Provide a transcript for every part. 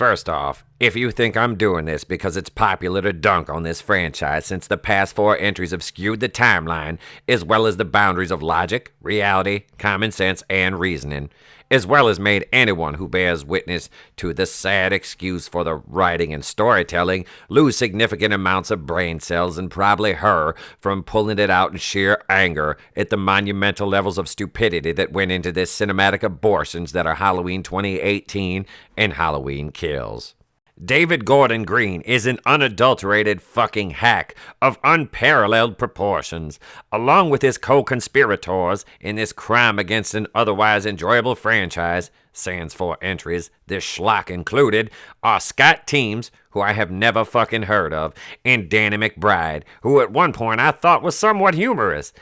First off, if you think I'm doing this because it's popular to dunk on this franchise since the past 4 entries have skewed the timeline, as well as the boundaries of logic, reality, common sense, and reasoning, as well as made anyone who bears witness to the sad excuse for the writing and storytelling lose significant amounts of brain cells and probably her from pulling it out in sheer anger at the monumental levels of stupidity that went into this cinematic abortions that are Halloween 2018 and Halloween Kills. David Gordon Green is an unadulterated fucking hack of unparalleled proportions, along with his co-conspirators in this crime against an otherwise enjoyable franchise, sans 4 entries, this schlock included, are Scott Teems, who I have never fucking heard of, and Danny McBride, who at one point I thought was somewhat humorous.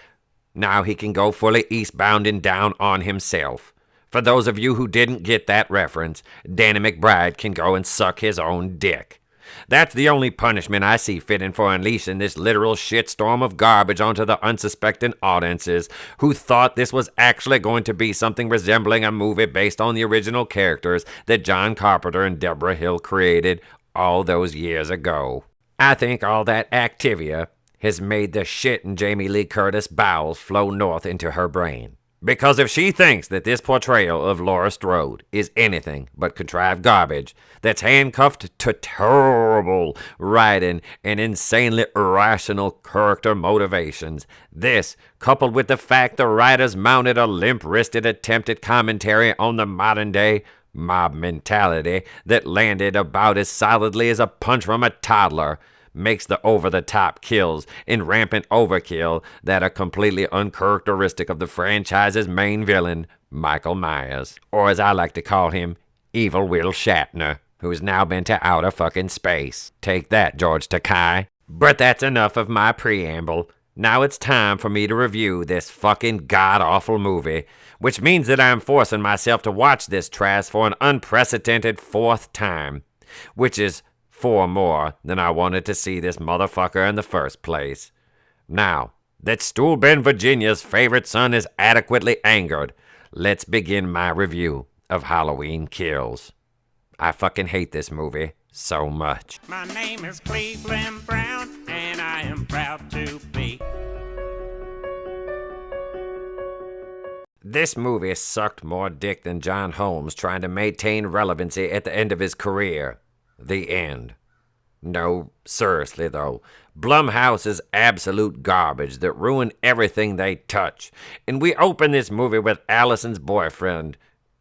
Now he can go fully eastbound and down on himself. For those of you who didn't get that reference, Danny McBride can go and suck his own dick. That's the only punishment I see fitting for unleashing this literal shitstorm of garbage onto the unsuspecting audiences who thought this was actually going to be something resembling a movie based on the original characters that John Carpenter and Deborah Hill created all those years ago. I think all that Activia has made the shit in Jamie Lee Curtis' bowels flow north into her brain. Because if she thinks that this portrayal of Laura Strode is anything but contrived garbage that's handcuffed to terrible writing and insanely irrational character motivations, this, coupled with the fact the writers mounted a limp-wristed attempt at commentary on the modern-day mob mentality that landed about as solidly as a punch from a toddler, makes the over-the-top kills and rampant overkill that are completely uncharacteristic of the franchise's main villain, Michael Myers. Or as I like to call him, Evil Will Shatner, who's now been to outer fucking space. Take that, George Takei. But that's enough of my preamble. Now it's time for me to review this fucking god-awful movie, which means that I'm forcing myself to watch this trash for an unprecedented 4th time, which is 4 more than I wanted to see this motherfucker in the first place. Now, that Stool Bend, Virginia's favorite son is adequately angered, let's begin my review of Halloween Kills. I fucking hate this movie so much. My name is Cleveland Brown, and I am proud to be. This movie sucked more dick than John Holmes trying to maintain relevancy at the end of his career. The end. No, seriously though, Blumhouse is absolute garbage that ruin everything they touch. And we open this movie with Allison's boyfriend,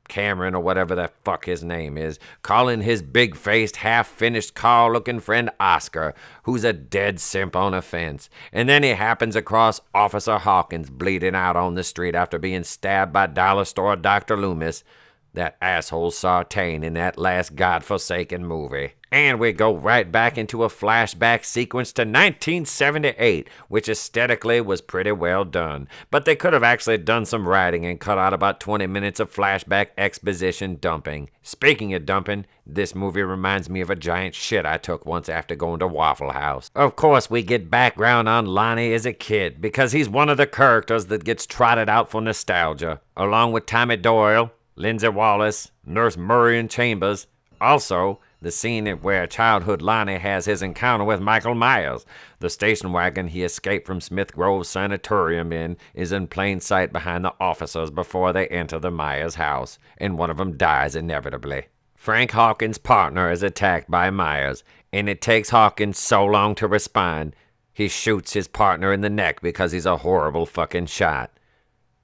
Cameron or whatever the fuck his name is, calling his big-faced, half-finished car-looking friend Oscar, who's a dead simp on a fence. And then he happens across Officer Hawkins bleeding out on the street after being stabbed by dollar store Dr. Loomis, that asshole Sartain in that last godforsaken movie. And we go right back into a flashback sequence to 1978, which aesthetically was pretty well done. But they could have actually done some writing and cut out about 20 minutes of flashback exposition dumping. Speaking of dumping, this movie reminds me of a giant shit I took once after going to Waffle House. Of course, we get background on Lonnie as a kid, because he's one of the characters that gets trotted out for nostalgia, along with Tommy Doyle, Lindsay Wallace, Nurse Murray and Chambers. Also, the scene where childhood Lonnie has his encounter with Michael Myers. The station wagon he escaped from Smith Grove Sanatorium in is in plain sight behind the officers before they enter the Myers house, and one of them dies inevitably. Frank Hawkins' partner is attacked by Myers, and it takes Hawkins so long to respond, he shoots his partner in the neck because he's a horrible fucking shot,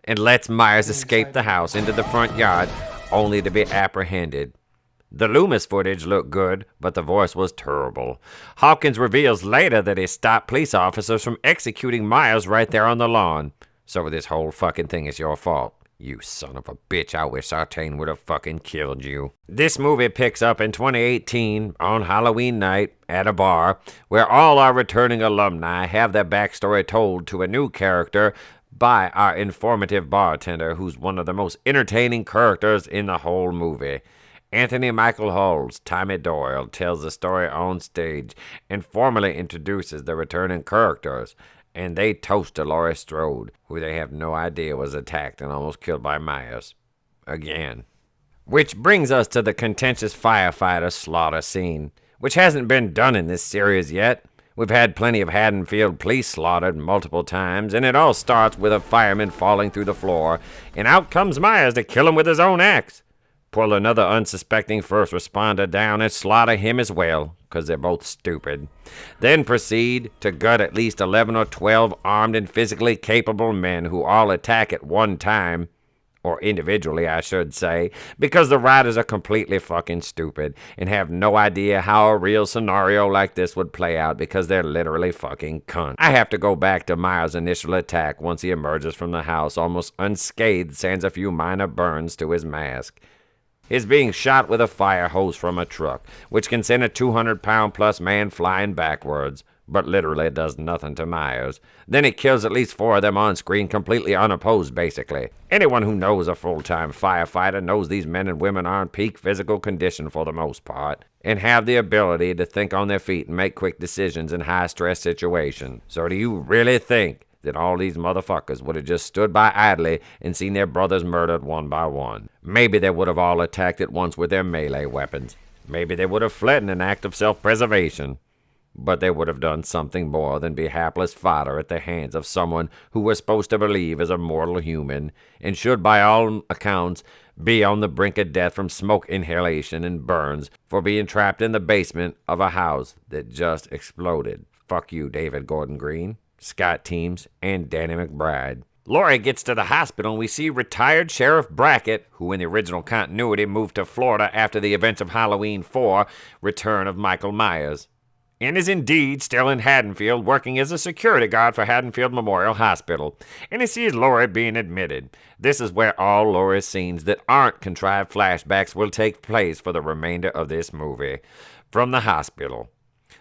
and lets Myers escape the house into the front yard only to be apprehended. The Loomis footage looked good, but the voice was terrible. Hawkins reveals later that he stopped police officers from executing Myers right there on the lawn. So this whole fucking thing is your fault. You son of a bitch, I wish Sartain would have fucking killed you. This movie picks up in 2018 on Halloween night at a bar where all our returning alumni have their backstory told to a new character by our informative bartender, who's one of the most entertaining characters in the whole movie. Anthony Michael Hall's Tommy Doyle tells the story on stage and formally introduces the returning characters, and they toast to Laurie Strode, who they have no idea was attacked and almost killed by Myers. Again. Which brings us to the contentious firefighter slaughter scene, which hasn't been done in this series yet. We've had plenty of Haddonfield police slaughtered multiple times, and it all starts with a fireman falling through the floor, and out comes Myers to kill him with his own axe. Pull another unsuspecting first responder down and slaughter him as well, because they're both stupid. Then proceed to gut at least 11 or 12 armed and physically capable men who all attack at one time, or individually, I should say, because the writers are completely fucking stupid and have no idea how a real scenario like this would play out because they're literally fucking cunts. I have to go back to Myers' initial attack once he emerges from the house almost unscathed, sans a few minor burns to his mask. He's being shot with a fire hose from a truck, which can send a 200-pound-plus man flying backwards, but literally does nothing to Myers. Then he kills at least 4 of them on screen completely unopposed, basically. Anyone who knows a full-time firefighter knows these men and women are in peak physical condition for the most part, and have the ability to think on their feet and make quick decisions in high-stress situations. So do you really think that all these motherfuckers would have just stood by idly and seen their brothers murdered one by one? Maybe they would have all attacked at once with their melee weapons. Maybe they would have fled in an act of self-preservation. But they would have done something more than be hapless fodder at the hands of someone who we're supposed to believe is a mortal human, and should by all accounts be on the brink of death from smoke inhalation and burns for being trapped in the basement of a house that just exploded. Fuck you, David Gordon Green, Scott Teems, and Danny McBride. Laurie gets to the hospital and we see retired Sheriff Brackett, who in the original continuity moved to Florida after the events of Halloween 4, Return of Michael Myers, and is indeed still in Haddonfield working as a security guard for Haddonfield Memorial Hospital, and he sees Laurie being admitted. This is where all Laurie's scenes that aren't contrived flashbacks will take place for the remainder of this movie, from the hospital.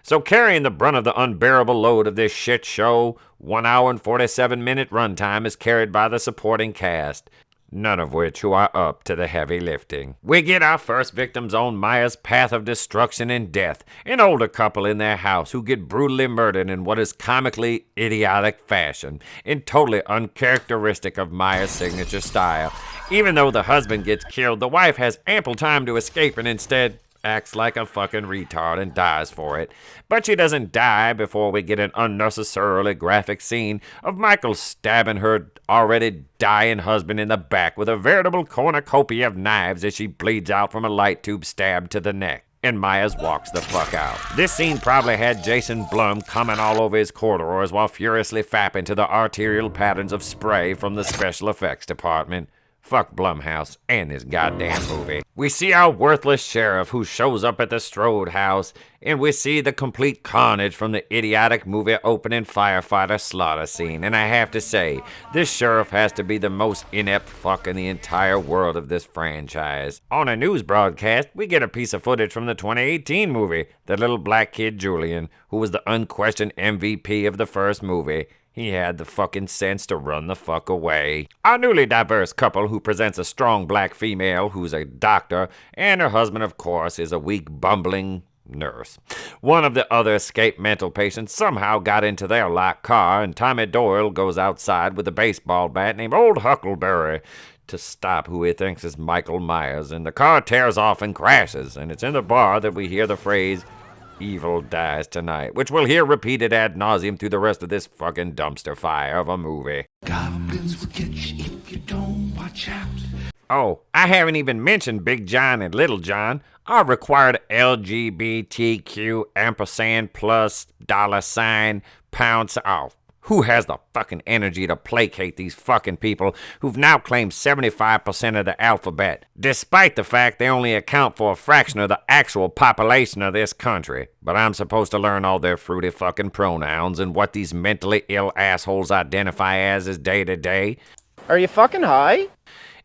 So carrying the brunt of the unbearable load of this shit show, 1 hour and 47-minute runtime is carried by the supporting cast, none of which who are up to the heavy lifting. We get our first victims on Myers' path of destruction and death, an older couple in their house who get brutally murdered in what is comically idiotic fashion, and totally uncharacteristic of Myers' signature style. Even though the husband gets killed, the wife has ample time to escape and instead acts like a fucking retard and dies for it. But she doesn't die before we get an unnecessarily graphic scene of Michael stabbing her already dying husband in the back with a veritable cornucopia of knives as she bleeds out from a light tube stab to the neck. And Myers walks the fuck out. This scene probably had Jason Blum coming all over his corridors while furiously fapping to the arterial patterns of spray from the special effects department. Fuck Blumhouse and this goddamn movie. We see our worthless sheriff who shows up at the Strode house, and we see the complete carnage from the idiotic movie opening firefighter slaughter scene. And I have to say, this sheriff has to be the most inept fuck in the entire world of this franchise. On a news broadcast, we get a piece of footage from the 2018 movie, the little black kid Julian, who was the unquestioned MVP of the first movie. He had the fucking sense to run the fuck away. Our newly diverse couple who presents a strong black female who's a doctor, and her husband, of course, is a weak, bumbling nurse. One of the other escaped mental patients somehow got into their locked car, and Tommy Doyle goes outside with a baseball bat named Old Huckleberry to stop who he thinks is Michael Myers, and the car tears off and crashes, and it's in the bar that we hear the phrase, "Evil dies tonight," which we'll hear repeated ad nauseum through the rest of this fucking dumpster fire of a movie. Goblins will get you if you don't watch out. Oh, I haven't even mentioned Big John and Little John, our required LGBTQ ampersand plus $ pounds. Oh, who has the fucking energy to placate these fucking people who've now claimed 75% of the alphabet, despite the fact they only account for a fraction of the actual population of this country? But I'm supposed to learn all their fruity fucking pronouns and what these mentally ill assholes identify as day to day? Are you fucking high?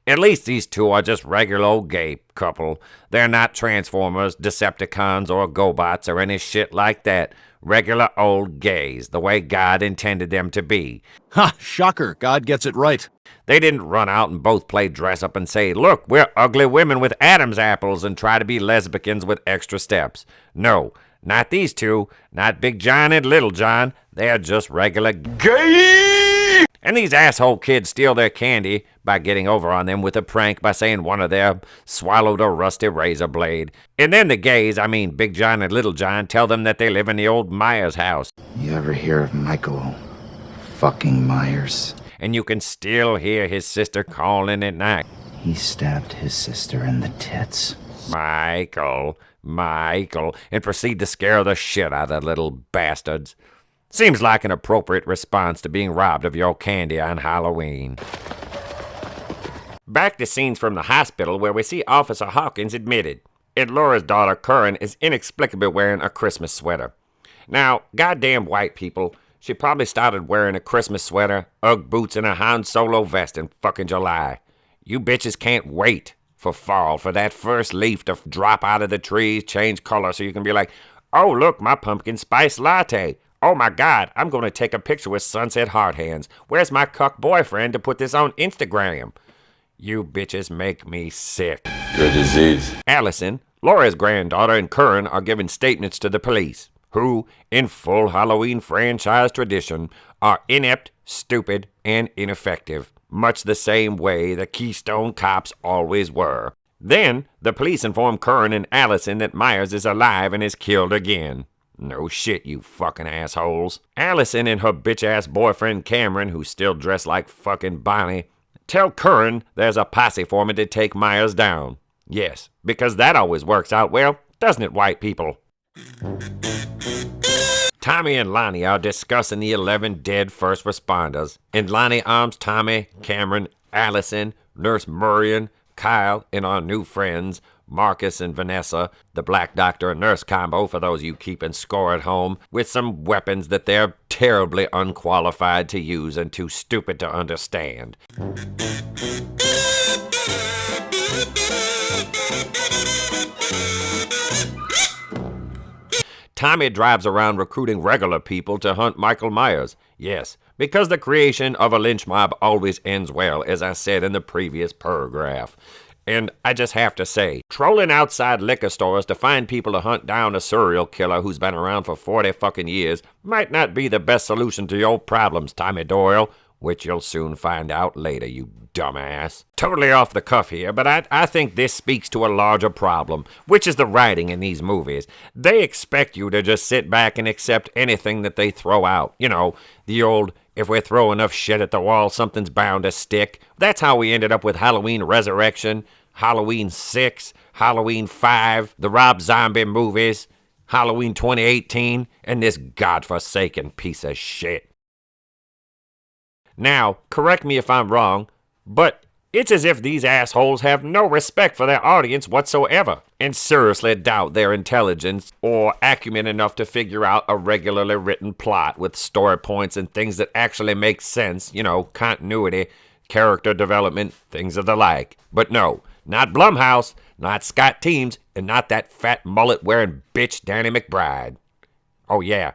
At least these two are just regular old gay couple. They're not Transformers, Decepticons, or GoBots or any shit like that. Regular old gays, the way God intended them to be. Ha! Shocker, God gets it right. They didn't run out and both play dress up and say, "Look, we're ugly women with Adam's apples," and try to be lesbians with extra steps. No, not these two, not Big John and Little John. They're just regular gay. And these asshole kids steal their candy by getting over on them with a prank by saying one of them swallowed a rusty razor blade. And then the gays, I mean Big John and Little John, tell them that they live in the old Myers house. You ever hear of Michael fucking Myers? And you can still hear his sister calling at night. He stabbed his sister in the tits. Michael, and proceed to scare the shit out of the little bastards. Seems like an appropriate response to being robbed of your candy on Halloween. Back to scenes from the hospital where we see Officer Hawkins admitted, and Laura's daughter Curran is inexplicably wearing a Christmas sweater. Now, goddamn white people, she probably started wearing a Christmas sweater, Ugg boots, and a Han Solo vest in fucking July. You bitches can't wait for fall, for that first leaf to drop out of the trees, change color, so you can be like, oh, look, my pumpkin spice latte. Oh my God, I'm going to take a picture with Sunset Hard Hands. Where's my cuck boyfriend to put this on Instagram? You bitches make me sick. Good disease. Allison, Laura's granddaughter, and Curran are giving statements to the police, who, in full Halloween franchise tradition, are inept, stupid, and ineffective, much the same way the Keystone Cops always were. Then, the police inform Curran and Allison that Myers is alive and is killed again. No shit, you fucking assholes. Allison and her bitch-ass boyfriend Cameron, who's still dressed like fucking Bonnie, tell Curran there's a posse forming to take Myers down. Yes, because that always works out well, doesn't it, white people? Tommy and Lonnie are discussing the 11 dead first responders, and Lonnie arms Tommy, Cameron, Allison, Nurse Murian, Kyle, and our new friends, Marcus and Vanessa, the black doctor and nurse combo for those you keeping score at home, with some weapons that they're terribly unqualified to use and too stupid to understand. Tommy drives around recruiting regular people to hunt Michael Myers. Yes, because the creation of a lynch mob always ends well, as I said in the previous paragraph. And I just have to say, trolling outside liquor stores to find people to hunt down a serial killer who's been around for 40 fucking years might not be the best solution to your problems, Tommy Doyle, which you'll soon find out later, you dumbass. Totally off the cuff here, but I think this speaks to a larger problem, which is the writing in these movies. They expect you to just sit back and accept anything that they throw out. You know, the old, if we throw enough shit at the wall, something's bound to stick. That's how we ended up with Halloween Resurrection, Halloween 6, Halloween 5, the Rob Zombie movies, Halloween 2018, and this godforsaken piece of shit. Now, correct me if I'm wrong, but it's as if these assholes have no respect for their audience whatsoever, and seriously doubt their intelligence or acumen enough to figure out a regularly written plot with story points and things that actually make sense, you know, continuity, character development, things of the like. But no, not Blumhouse, not Scott Teems, and not that fat mullet-wearing bitch Danny McBride. Oh yeah,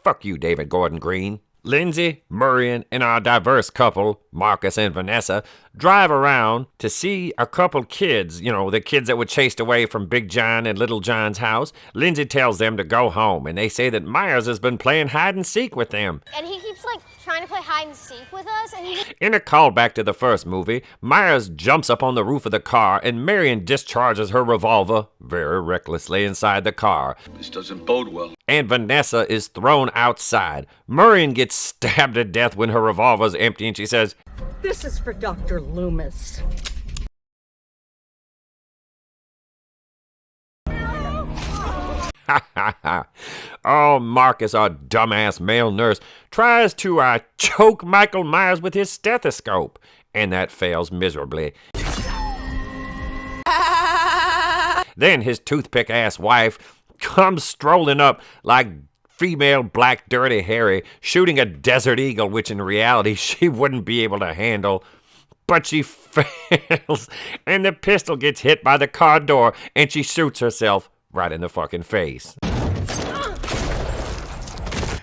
fuck you, David Gordon Green. Lindsay, Murian, and our diverse couple, Marcus and Vanessa, drive around to see a couple kids, you know, the kids that were chased away from Big John and Little John's house. Lindsay tells them to go home, and they say that Myers has been playing hide and seek with them. And he keeps, trying to play hide and seek with us, and he... In a callback to the first movie, Myers jumps up on the roof of the car, and Marion discharges her revolver very recklessly inside the car. This doesn't bode well. And Vanessa is thrown outside. Marion gets stabbed to death when her revolver's empty, and she says, "This is for Dr. Loomis." Oh, Marcus, our dumbass male nurse, tries to choke Michael Myers with his stethoscope, and that fails miserably. Then his toothpick-ass wife comes strolling up like female Black Dirty Harry, shooting a Desert Eagle, which in reality she wouldn't be able to handle. But she fails, and the pistol gets hit by the car door, and she shoots herself right in the fucking face.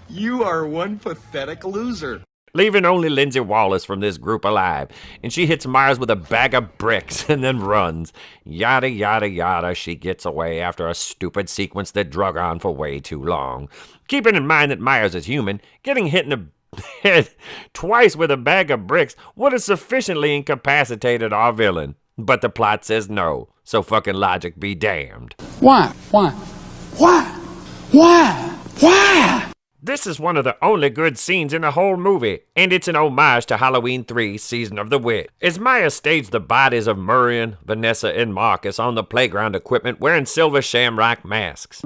You are one pathetic loser. Leaving only Lindsay Wallace from this group alive, and she hits Myers with a bag of bricks and then runs. Yada, yada, yada, she gets away after a stupid sequence that drug on for way too long. Keeping in mind that Myers is human, getting hit in the hit twice with a bag of bricks would have sufficiently incapacitated our villain. But the plot says no, so fucking logic be damned. Why? This is one of the only good scenes in the whole movie, and it's an homage to Halloween 3 Season of the Witch. As Maya staged the bodies of Murian, Vanessa, and Marcus on the playground equipment wearing silver shamrock masks.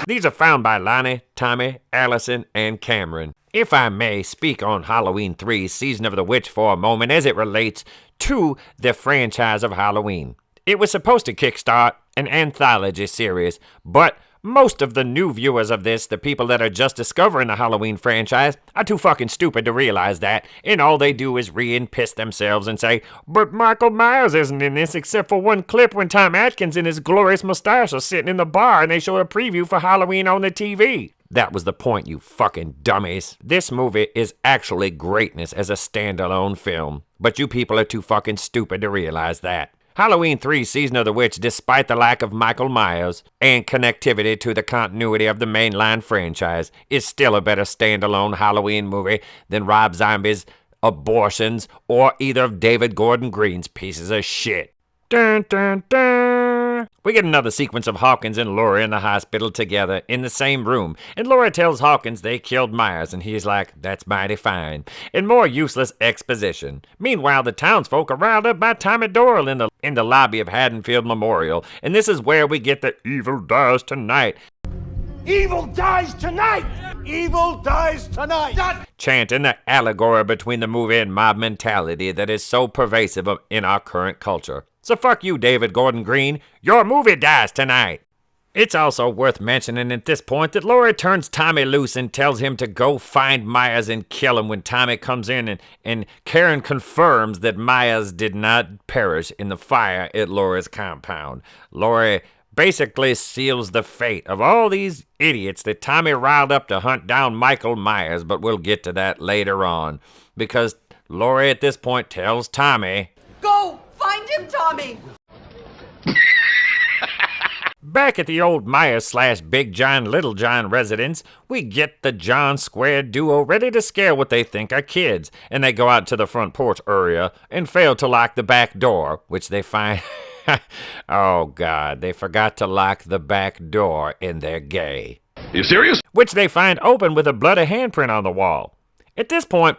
These are found by Lonnie, Tommy, Allison, and Cameron. If I may speak on Halloween 3 Season of the Witch for a moment as it relates to the franchise of Halloween. It was supposed to kickstart an anthology series, but most of the new viewers of this, the people that are just discovering the Halloween franchise, are too fucking stupid to realize that, and all they do is piss themselves and say, but Michael Myers isn't in this except for one clip when Tom Atkins and his glorious mustache are sitting in the bar and they show a preview for Halloween on the TV. That was the point, you fucking dummies. This movie is actually greatness as a standalone film, but you people are too fucking stupid to realize that. Halloween 3 Season of the Witch, despite the lack of Michael Myers and connectivity to the continuity of the mainline franchise, is still a better standalone Halloween movie than Rob Zombie's abortions or either of David Gordon Green's pieces of shit. Dun, dun, dun. We get another sequence of Hawkins and Laura in the hospital together in the same room, and Laura tells Hawkins they killed Myers, and he's like, that's mighty fine, and more useless exposition. Meanwhile, the townsfolk are riled up by Tommy Doyle in the lobby of Haddonfield Memorial, and this is where we get the evil dies tonight. Evil dies tonight! Evil dies tonight! Chanting the allegory between the movie and mob mentality that is so pervasive in our current culture. So fuck you, David Gordon Green. Your movie dies tonight. It's also worth mentioning at this point that Laura turns Tommy loose and tells him to go find Myers and kill him when Tommy comes in, and Karen confirms that Myers did not perish in the fire at Laura's compound. Laura basically seals the fate of all these idiots that Tommy riled up to hunt down Michael Myers, but we'll get to that later on, because Laura at this point tells Tommy, Go! Find him, Tommy! Back at the old Myers / Big John Little John residence, we get the John Square duo ready to scare what they think are kids, and they go out to the front porch area and fail to lock the back door, which they find... oh God, they forgot to lock the back door and they're gay. You serious? Which they find open with a bloody handprint on the wall. At this point,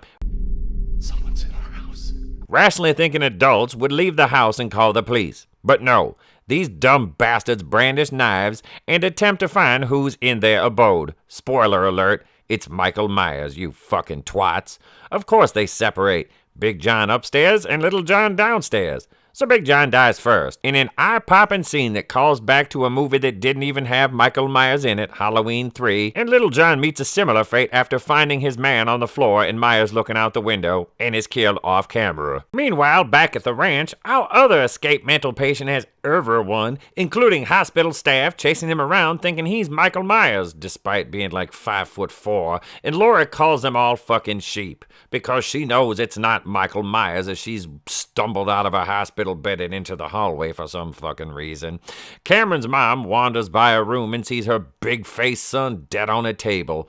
Someone's in our house. rationally thinking adults would leave the house and call the police. But no, these dumb bastards brandish knives and attempt to find who's in their abode. Spoiler alert, it's Michael Myers, you fucking twats. Of course they separate. Big John upstairs and Little John downstairs. So Big John dies first, in an eye-popping scene that calls back to a movie that didn't even have Michael Myers in it, Halloween 3, and Little John meets a similar fate after finding his man on the floor and Myers looking out the window, and is killed off camera. Meanwhile, back at the ranch, our other escaped mental patient has everyone, including hospital staff, chasing him around thinking he's Michael Myers, despite being like 5'4", and Laura calls them all fucking sheep, because she knows it's not Michael Myers as she's stumbled out of a hospital bed and into the hallway for some fucking reason. Cameron's mom wanders by a room and sees her big-faced son dead on a table.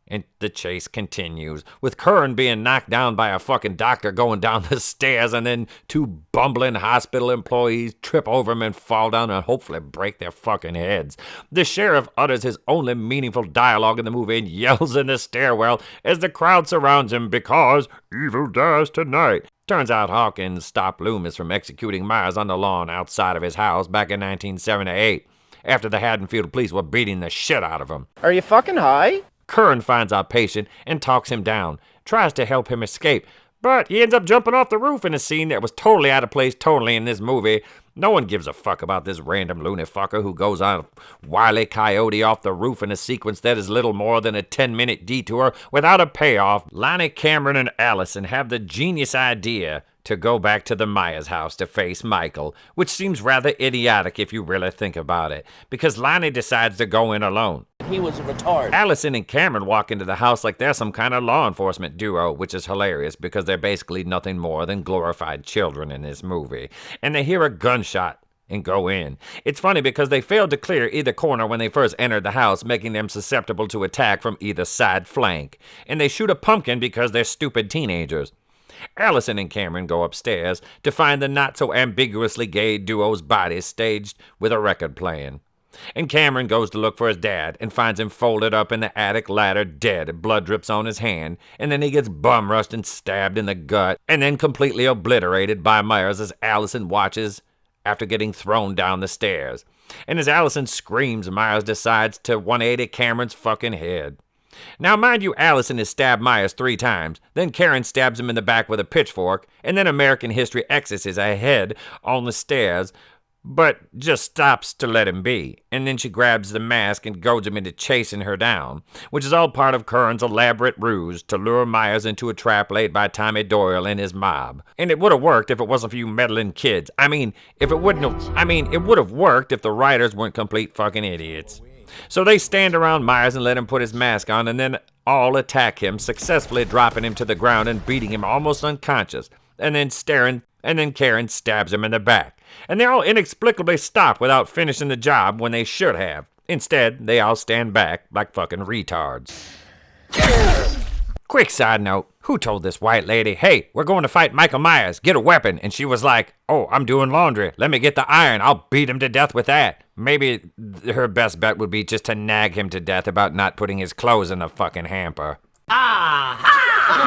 And the chase continues, with Curran being knocked down by a fucking doctor going down the stairs, and then two bumbling hospital employees trip over him and fall down and hopefully break their fucking heads. The sheriff utters his only meaningful dialogue in the movie and yells in the stairwell as the crowd surrounds him because evil dies tonight. Turns out Hawkins stopped Loomis from executing Myers on the lawn outside of his house back in 1978, after the Haddonfield police were beating the shit out of him. Are you fucking high? Curran finds our patient and talks him down, tries to help him escape, but he ends up jumping off the roof in a scene that was totally out of place totally in this movie. No one gives a fuck about this random loony fucker who goes on a wily coyote off the roof in a sequence that is little more than a 10-minute detour without a payoff. Lonnie, Cameron, and Allison have the genius idea to go back to the Myers house to face Michael, which seems rather idiotic if you really think about it, because Lonnie decides to go in alone. He was a retard. Allison and Cameron walk into the house like they're some kind of law enforcement duo, which is hilarious because they're basically nothing more than glorified children in this movie. And they hear a gunshot and go in. It's funny because they failed to clear either corner when they first entered the house, making them susceptible to attack from either side flank. And they shoot a pumpkin because they're stupid teenagers. Allison and Cameron go upstairs to find the not-so-ambiguously gay duo's bodies staged with a record playing. And Cameron goes to look for his dad and finds him folded up in the attic ladder dead. Blood drips on his hand, and then he gets bum-rushed and stabbed in the gut, and then completely obliterated by Myers as Allison watches after getting thrown down the stairs. And as Allison screams, Myers decides to 180 Cameron's fucking head. Now, mind you, Allison has stabbed Myers 3 times, then Karen stabs him in the back with a pitchfork, and then American History X's his head on the stairs, but just stops to let him be. And then she grabs the mask and goads him into chasing her down, which is all part of Curran's elaborate ruse to lure Myers into a trap laid by Tommy Doyle and his mob. And it would have worked if it wasn't for you meddling kids. It would have worked if the writers weren't complete fucking idiots. So they stand around Myers and let him put his mask on, and then all attack him, successfully dropping him to the ground and beating him almost unconscious. And then Karen stabs him in the back. And they all inexplicably stop without finishing the job when they should have. Instead, they all stand back like fucking retards. Quick side note, who told this white lady, hey, we're going to fight Michael Myers, get a weapon? And she was like, oh, I'm doing laundry, let me get the iron, I'll beat him to death with that. Maybe her best bet would be just to nag him to death about not putting his clothes in the fucking hamper.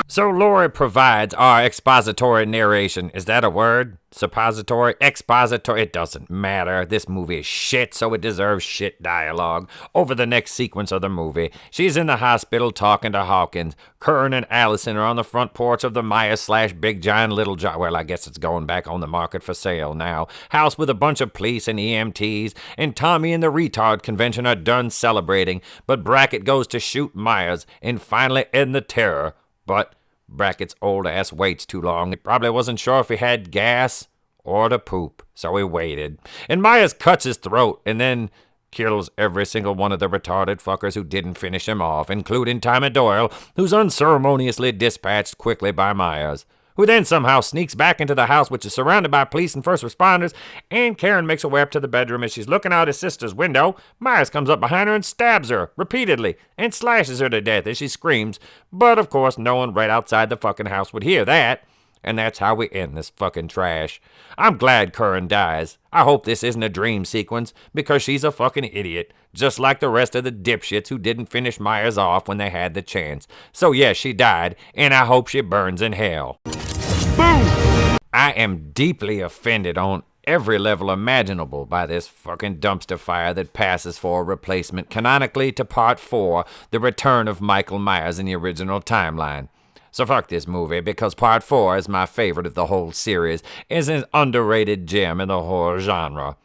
So Laurie provides our expository narration. Is that a word? Suppository? Expository? It doesn't matter. This movie is shit, so it deserves shit dialogue. Over the next sequence of the movie, she's in the hospital talking to Hawkins. Curran and Allison are on the front porch of the Myers/Big John Little John. Well, I guess it's going back on the market for sale now. House with a bunch of police and EMTs, and Tommy and the retard convention are done celebrating, but Brackett goes to shoot Myers and finally end the terror. But Brackett's old ass waits too long. He probably wasn't sure if he had gas or to poop, so he waited. And Myers cuts his throat and then kills every single one of the retarded fuckers who didn't finish him off, including Tommy Doyle, who's unceremoniously dispatched quickly by Myers, who then somehow sneaks back into the house, which is surrounded by police and first responders, and Karen makes her way up to the bedroom. As she's looking out his sister's window, Myers comes up behind her and stabs her repeatedly and slashes her to death as she screams. But of course, no one right outside the fucking house would hear that. And that's how we end this fucking trash. I'm glad Curran dies. I hope this isn't a dream sequence, because she's a fucking idiot, just like the rest of the dipshits who didn't finish Myers off when they had the chance. So yes, she died, and I hope she burns in hell. Boom! I am deeply offended on every level imaginable by this fucking dumpster fire that passes for a replacement canonically to Part 4, The Return of Michael Myers in the original timeline. So fuck this movie, because Part 4 is my favorite of the whole series, is an underrated gem in the horror genre.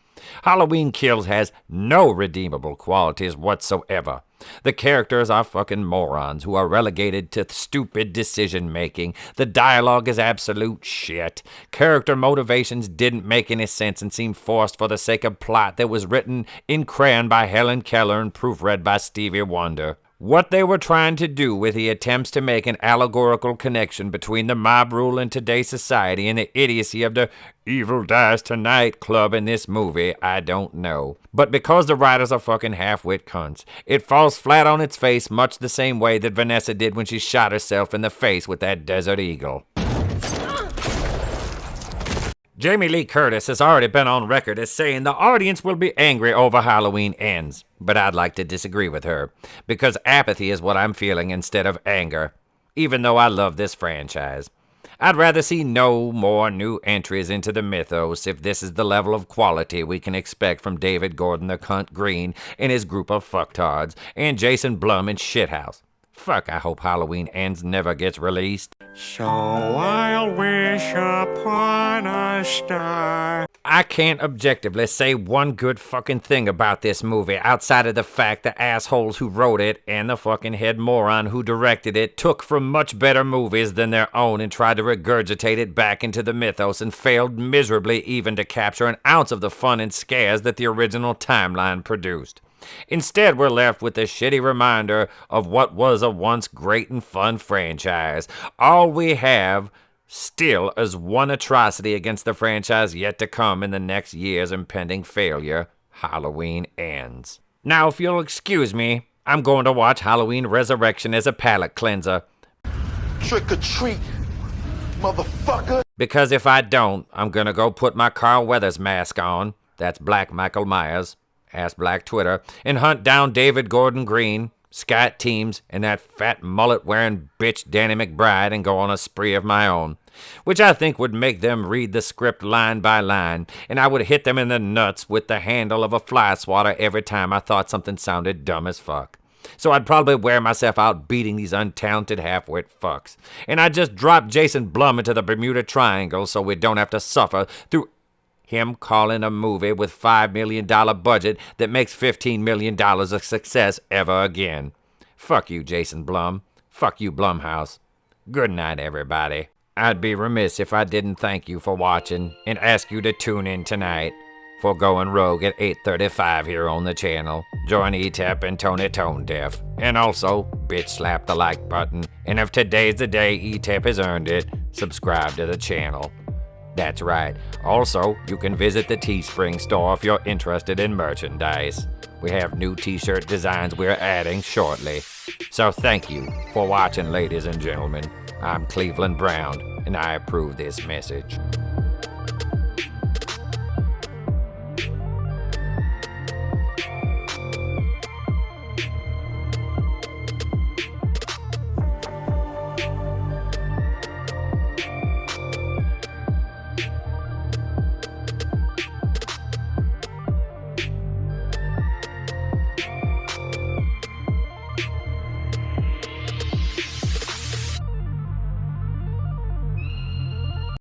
Halloween Kills has no redeemable qualities whatsoever. The characters are fucking morons who are relegated to stupid decision-making. The dialogue is absolute shit. Character motivations didn't make any sense and seemed forced for the sake of plot that was written in crayon by Helen Keller and proofread by Stevie Wonder. What they were trying to do with the attempts to make an allegorical connection between the mob rule in today's society and the idiocy of the Evil Dies Tonight club in this movie, I don't know. But because the writers are fucking half-wit cunts, it falls flat on its face much the same way that Vanessa did when she shot herself in the face with that Desert Eagle. Jamie Lee Curtis has already been on record as saying the audience will be angry over Halloween Ends, but I'd like to disagree with her, because apathy is what I'm feeling instead of anger, even though I love this franchise. I'd rather see no more new entries into the mythos if this is the level of quality we can expect from David Gordon the Cunt Green and his group of fucktards, and Jason Blum in Shithouse. Fuck, I hope Halloween Ends never gets released. So I'll wish upon a star. I can't objectively say one good fucking thing about this movie outside of the fact the assholes who wrote it and the fucking head moron who directed it took from much better movies than their own and tried to regurgitate it back into the mythos and failed miserably even to capture an ounce of the fun and scares that the original timeline produced. Instead, we're left with a shitty reminder of what was a once great and fun franchise. All we have still as one atrocity against the franchise yet to come in the next year's impending failure, Halloween Ends. Now, if you'll excuse me, I'm going to watch Halloween Resurrection as a palate cleanser. Trick or treat, motherfucker. Because if I don't, I'm gonna go put my Carl Weathers mask on, that's Black Michael Myers, ask Black Twitter, and hunt down David Gordon Green, Scott Teems, and that fat mullet-wearing bitch Danny McBride and go on a spree of my own, which I think would make them read the script line by line, and I would hit them in the nuts with the handle of a fly swatter every time I thought something sounded dumb as fuck. So I'd probably wear myself out beating these untalented half-wit fucks, and I'd just drop Jason Blum into the Bermuda Triangle so we don't have to suffer through him calling a movie with $5 million budget that makes $15 million a success ever again. Fuck you, Jason Blum. Fuck you, Blumhouse. Good night, everybody. I'd be remiss if I didn't thank you for watching and ask you to tune in tonight for Going Rogue at 8:35 here on the channel. Join ETAP and Tony ToneDef. And also, bitch slap the like button. And if today's the day ETAP has earned it, subscribe to the channel. That's right. Also, you can visit the Teespring store if you're interested in merchandise. We have new t-shirt designs we're adding shortly. So thank you for watching, ladies and gentlemen. I'm Cleveland Brown, and I approve this message.